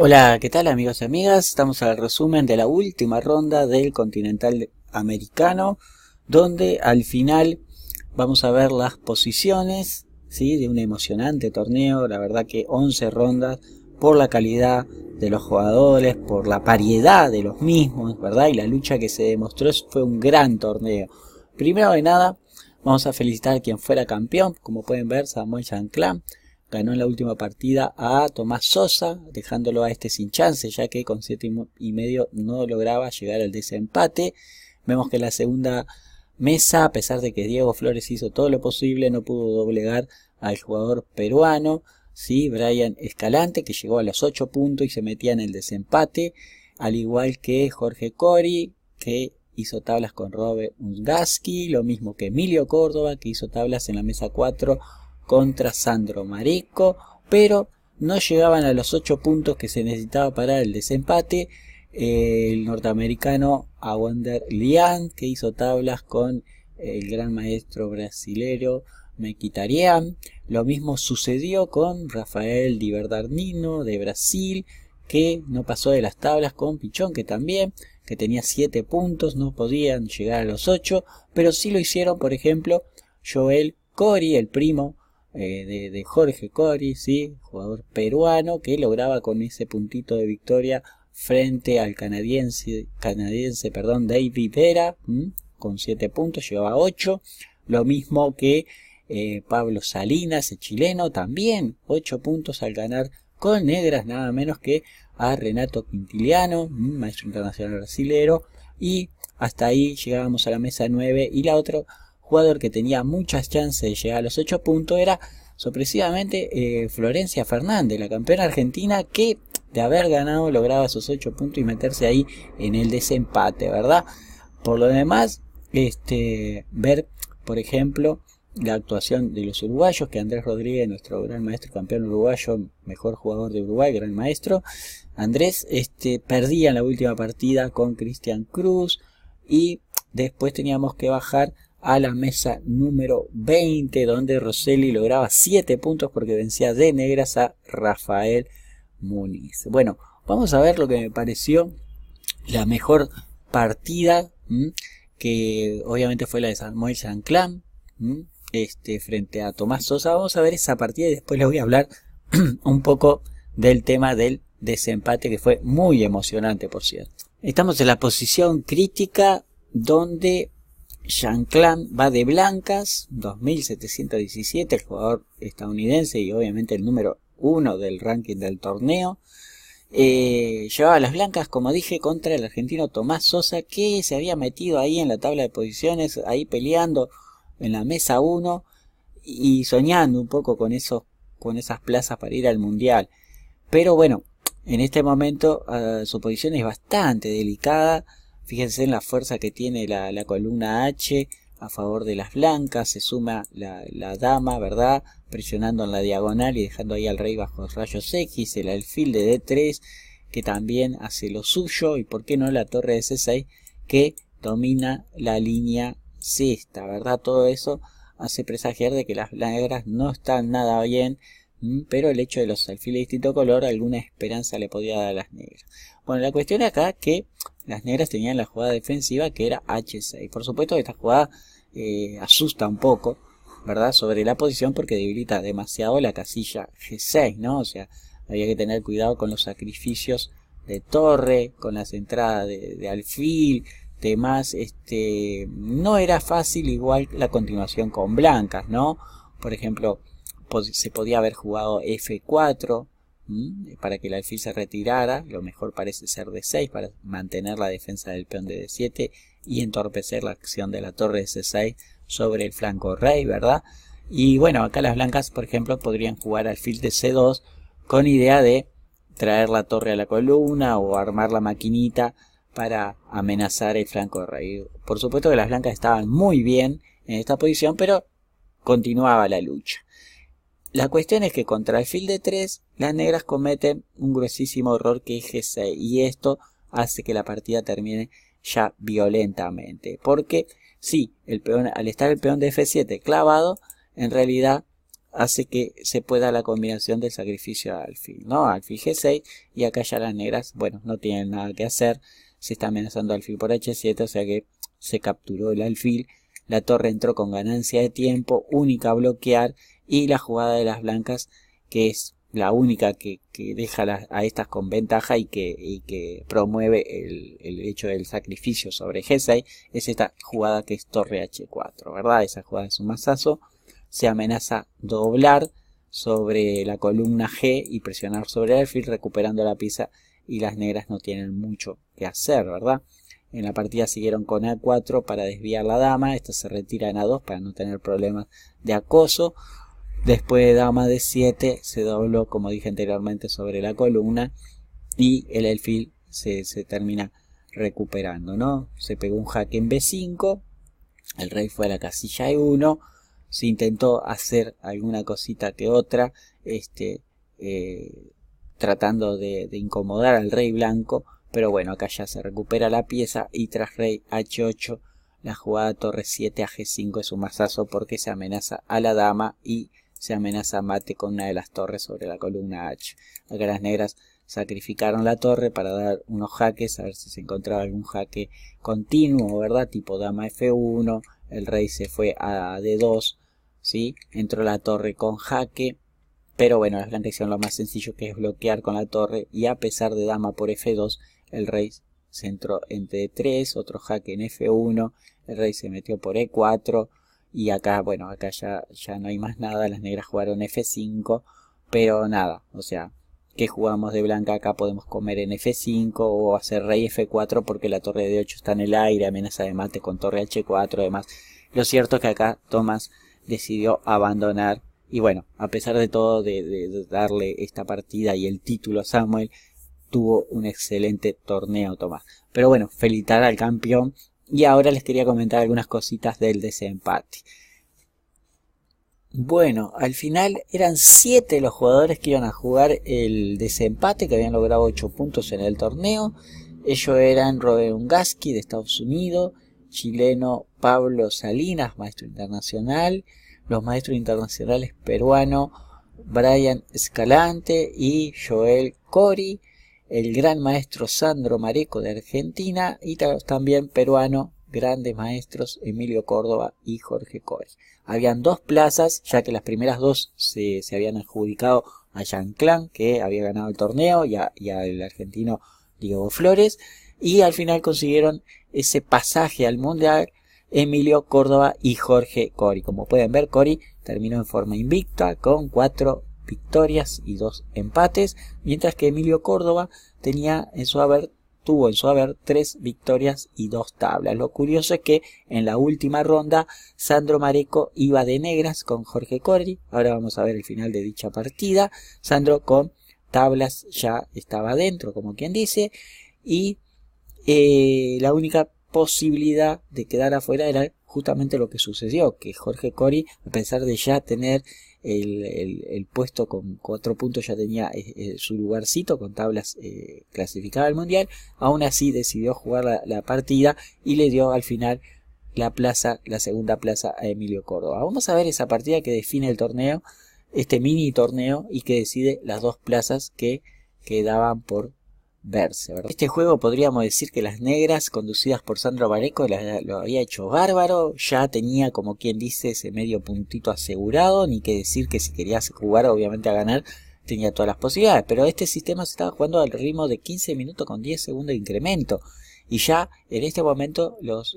Hola, ¿qué tal amigos y amigas? Estamos al resumen de la última ronda del Continental Americano, donde al final vamos a ver las posiciones, ¿sí? De un emocionante torneo. La verdad que 11 rondas por la calidad de los jugadores, por la variedad de los mismos, ¿verdad? Y la lucha que se demostró fue un gran torneo. Primero de nada, vamos a felicitar a quien fuera campeón. Como pueden ver, Samuel Chanclán ganó en la última partida a Tomás Sosa, dejándolo a este sin chance, ya que con 7,5 no lograba llegar al desempate. Vemos que en la segunda mesa, a pesar de que Diego Flores hizo todo lo posible, no pudo doblegar al jugador peruano, ¿sí? Brian Escalante, que llegó a los 8 puntos y se metía en el desempate, al igual que Jorge Cori, que hizo tablas con Robert Ungaski, lo mismo que Emilio Córdoba, que hizo tablas en la mesa 4 contra Sandro Marico, pero no llegaban a los 8 puntos que se necesitaba para el desempate. El norteamericano Awander Lian, que hizo tablas con el gran maestro brasilero Mkhitaryan. Lo mismo sucedió con Rafael Di Bernardino de Brasil, que no pasó de las tablas con Pichón, que también, que tenía 7 puntos, no podían llegar a los 8, pero sí lo hicieron, por ejemplo, Joel Cori, el primo de Jorge Cori, ¿sí? Jugador peruano que lograba con ese puntito de victoria frente al canadiense David Vera, con 7 puntos, llevaba 8. Lo mismo que Pablo Salinas, el chileno, también 8 puntos al ganar con negras, nada menos que a Renato Quintiliano, maestro internacional brasilero. Y hasta ahí llegábamos a la mesa 9 y la otra jugador que tenía muchas chances de llegar a los 8 puntos era sorpresivamente Florencia Fernández, la campeona argentina, que de haber ganado lograba esos 8 puntos y meterse ahí en el desempate, ¿verdad? Por lo demás, ver, por ejemplo, la actuación de los uruguayos, que Andrés Rodríguez, nuestro gran maestro campeón uruguayo, mejor jugador de Uruguay, gran maestro, Andrés, perdía en la última partida con Cristian Cruz, y después teníamos que bajar a la mesa número 20, donde Rosselli lograba 7 puntos porque vencía de negras a Rafael Muniz. Bueno, vamos a ver lo que me pareció la mejor partida, que obviamente fue la de Samuel Chanclán, frente a Tomás Sosa. Vamos a ver esa partida y después les voy a hablar un poco del tema del desempate, que fue muy emocionante, por cierto. Estamos en la posición crítica, donde Chanclán va de blancas, 2717, el jugador estadounidense y obviamente el número 1 del ranking del torneo. Llevaba las blancas, como dije, contra el argentino Tomás Sosa, que se había metido ahí en la tabla de posiciones, ahí peleando en la mesa 1 y soñando un poco con esas plazas para ir al mundial. Pero bueno, en este momento su posición es bastante delicada. Fíjense en la fuerza que tiene la columna H a favor de las blancas. Se suma la dama, ¿verdad? Presionando en la diagonal y dejando ahí al rey bajo rayos X. El alfil de D3, que también hace lo suyo. Y por qué no la torre de C6, que domina la línea sexta, ¿verdad? Todo eso hace presagiar de que las negras no están nada bien. Pero el hecho de los alfiles de distinto color, alguna esperanza le podía dar a las negras. Bueno, la cuestión acá que las negras tenían la jugada defensiva, que era H6. Por supuesto que esta jugada asusta un poco, ¿verdad? Sobre la posición, porque debilita demasiado la casilla G6, ¿no? O sea, había que tener cuidado con los sacrificios de torre, con las entradas de alfil, demás. No era fácil igual la continuación con blancas, ¿no? Por ejemplo, se podía haber jugado F4 para que el alfil se retirara. Lo mejor parece ser D6 para mantener la defensa del peón de D7 y entorpecer la acción de la torre de C6 sobre el flanco rey, ¿verdad? Y bueno, acá las blancas, por ejemplo, podrían jugar alfil de C2 con idea de traer la torre a la columna o armar la maquinita para amenazar el flanco rey. Por supuesto que las blancas estaban muy bien en esta posición, pero continuaba la lucha. La cuestión es que contra alfil de 3 las negras cometen un gruesísimo error, que es G6, y esto hace que la partida termine ya violentamente, porque sí, el peón, al estar el peón de F7 clavado, en realidad hace que se pueda la combinación del sacrificio de alfil, ¿no? Alfil G6 y acá ya las negras, bueno, no tienen nada que hacer, se está amenazando alfil por H7, o sea que se capturó el alfil, la torre entró con ganancia de tiempo, única a bloquear y la jugada de las blancas que es la única que deja a estas con ventaja y que promueve el hecho del sacrificio sobre G6 es esta jugada que es torre H4, ¿verdad? Esa jugada es un mazazo. Se amenaza doblar sobre la columna G y presionar sobre el alfil recuperando la pieza y las negras no tienen mucho que hacer, ¿verdad? En la partida siguieron con A4 para desviar la dama, esta se retira en A2 para no tener problemas de acoso. Después de dama de 7 se dobló, como dije anteriormente, sobre la columna y el alfil se termina recuperando, ¿no? Se pegó un jaque en B5, el rey fue a la casilla E1, se intentó hacer alguna cosita que otra, tratando de incomodar al rey blanco, pero bueno, acá ya se recupera la pieza y tras rey H8 la jugada torre 7 a G5 es un mazazo porque se amenaza a la dama y se amenaza mate con una de las torres sobre la columna H. Acá las negras sacrificaron la torre para dar unos jaques, a ver si se encontraba algún jaque continuo, ¿verdad? Tipo dama F1, el rey se fue a D2, ¿sí? Entró la torre con jaque, pero bueno, las blancas hicieron lo más sencillo que es bloquear con la torre y a pesar de dama por F2, el rey se entró en D3, otro jaque en F1, el rey se metió por E4, y acá, bueno, acá ya no hay más nada, las negras jugaron F5, pero nada, o sea, ¿qué jugamos de blanca? Acá podemos comer en F5 o hacer rey F4 porque la torre de 8 está en el aire, amenaza de mate con torre H4, además. Lo cierto es que acá Tomás decidió abandonar y bueno, a pesar de todo de darle esta partida y el título a Samuel, tuvo un excelente torneo Tomás. Pero bueno, felicitar al campeón. Y ahora les quería comentar algunas cositas del desempate. Bueno, al final eran 7 los jugadores que iban a jugar el desempate, que habían logrado 8 puntos en el torneo. Ellos eran Robert Ungaski de Estados Unidos, chileno Pablo Salinas, maestro internacional, los maestros internacionales peruanos Brian Escalante y Joel Cori, el gran maestro Sandro Mareco de Argentina y también peruano, grandes maestros Emilio Córdoba y Jorge Cori. Habían 2 plazas, ya que las primeras 2 se habían adjudicado a Jean Clan, que había ganado el torneo, y al argentino Diego Flores, y al final consiguieron ese pasaje al Mundial Emilio Córdoba y Jorge Cori. Como pueden ver, Cori terminó en forma invicta con 4 victorias y 2 empates, mientras que Emilio Córdoba tuvo en su haber 3 victorias y 2 tablas. Lo curioso es que en la última ronda Sandro Mareco iba de negras con Jorge Cori. Ahora vamos a ver el final de dicha partida. Sandro con tablas ya estaba dentro, como quien dice, y la única posibilidad de quedar afuera era justamente lo que sucedió, que Jorge Cori, a pesar de ya tener el puesto con 4 puntos, ya tenía su lugarcito con tablas clasificada al mundial, aún así decidió jugar la partida y le dio al final la segunda plaza a Emilio Córdoba. Vamos a ver esa partida que define el torneo, este mini torneo, y que decide las 2 plazas que quedaban por verse, ¿verdad? Este juego podríamos decir que las negras, conducidas por Sandro Mareco, lo había hecho bárbaro, ya tenía, como quien dice, ese medio puntito asegurado, ni que decir que si quería jugar obviamente a ganar tenía todas las posibilidades, pero este sistema se estaba jugando al ritmo de 15 minutos con 10 segundos de incremento, y ya en este momento los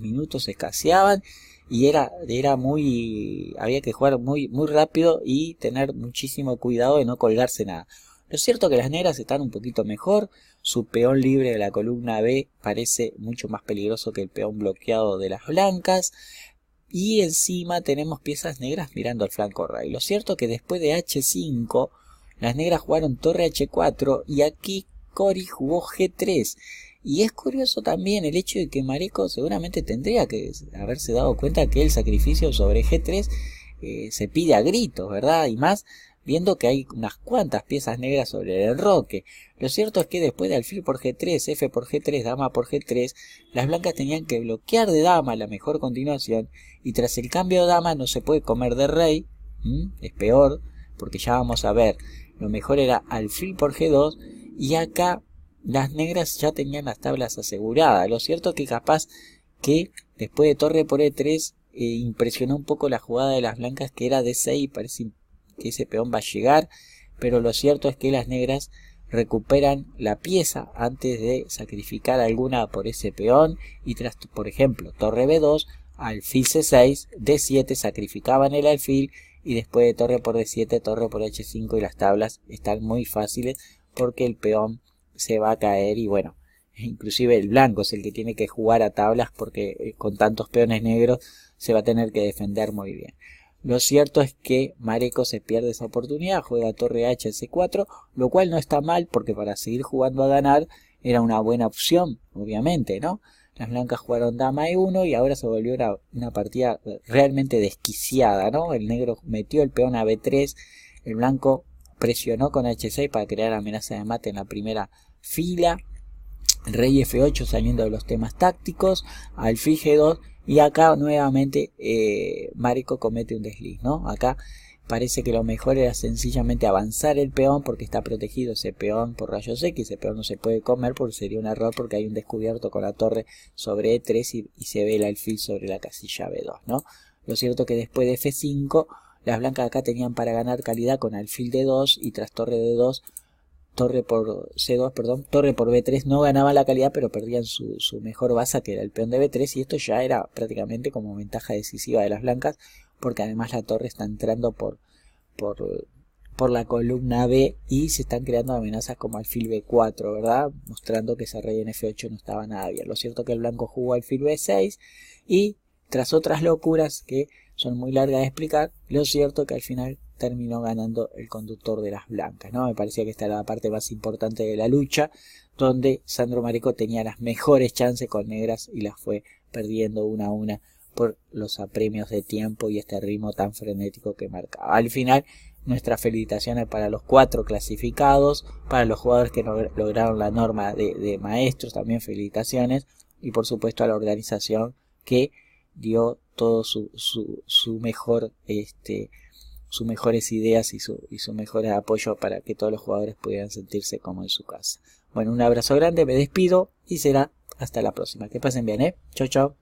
minutos escaseaban y había que jugar muy rápido y tener muchísimo cuidado de no colgarse nada. Lo cierto es que las negras están un poquito mejor, su peón libre de la columna B parece mucho más peligroso que el peón bloqueado de las blancas, y encima tenemos piezas negras mirando al flanco rey. Lo cierto es que después de H5, las negras jugaron torre H4 y aquí Cori jugó G3. Y es curioso también el hecho de que Mareco seguramente tendría que haberse dado cuenta que el sacrificio sobre G3 se pide a gritos, ¿verdad? Y más viendo que hay unas cuantas piezas negras sobre el enroque. Lo cierto es que después de alfil por G3, F por G3, dama por G3, las blancas tenían que bloquear de dama la mejor continuación, y tras el cambio de dama no se puede comer de rey, es peor, porque ya vamos a ver, lo mejor era alfil por G2, y acá las negras ya tenían las tablas aseguradas. Lo cierto es que capaz que después de torre por E3 impresionó un poco la jugada de las blancas, que era D6, y parece que ese peón va a llegar, pero lo cierto es que las negras recuperan la pieza antes de sacrificar alguna por ese peón, y tras, por ejemplo, torre B2, alfil C6, D7 sacrificaban el alfil, y después de torre por D7, torre por H5, y las tablas están muy fáciles porque el peón se va a caer, y bueno, inclusive el blanco es el que tiene que jugar a tablas porque con tantos peones negros se va a tener que defender muy bien. Lo cierto es que Mareco se pierde esa oportunidad, juega torre H C4, lo cual no está mal porque para seguir jugando a ganar era una buena opción, obviamente, ¿no? Las blancas jugaron dama E1 y ahora se volvió una partida realmente desquiciada, ¿no? El negro metió el peón a B3, el blanco presionó con H6 para crear amenaza de mate en la primera fila, rey F8 saliendo de los temas tácticos, alfil G2, y acá nuevamente Mareco comete un desliz, ¿no? Acá parece que lo mejor era sencillamente avanzar el peón porque está protegido ese peón por rayos X. Ese peón no se puede comer porque sería un error, porque hay un descubierto con la torre sobre E3 y se ve el alfil sobre la casilla B2, ¿no? Lo cierto que después de F5 las blancas acá tenían para ganar calidad con alfil D2, y tras torre D2, torre por C2, perdón, torre por B3 no ganaban la calidad, pero perdían su mejor baza, que era el peón de B3, y esto ya era prácticamente como ventaja decisiva de las blancas, porque además la torre está entrando por la columna B y se están creando amenazas como alfil B4, ¿verdad? Mostrando que ese rey en F8 no estaba nada bien. Lo cierto es que el blanco jugó alfil B6 y tras otras locuras que son muy largas de explicar, lo cierto es que al final terminó ganando el conductor de las blancas, ¿no? Me parecía que esta era la parte más importante de la lucha, donde Sandro Mareco tenía las mejores chances con negras y las fue perdiendo una a una por los apremios de tiempo y este ritmo tan frenético que marcaba. Al final, nuestras felicitaciones para los 4 clasificados, para los jugadores que lograron la norma de maestros, también felicitaciones, y por supuesto a la organización que dio todo su mejor sus mejores ideas y su mejor apoyo para que todos los jugadores pudieran sentirse como en su casa. Bueno, un abrazo grande, me despido y será hasta la próxima. Que pasen bien, Chau, chau.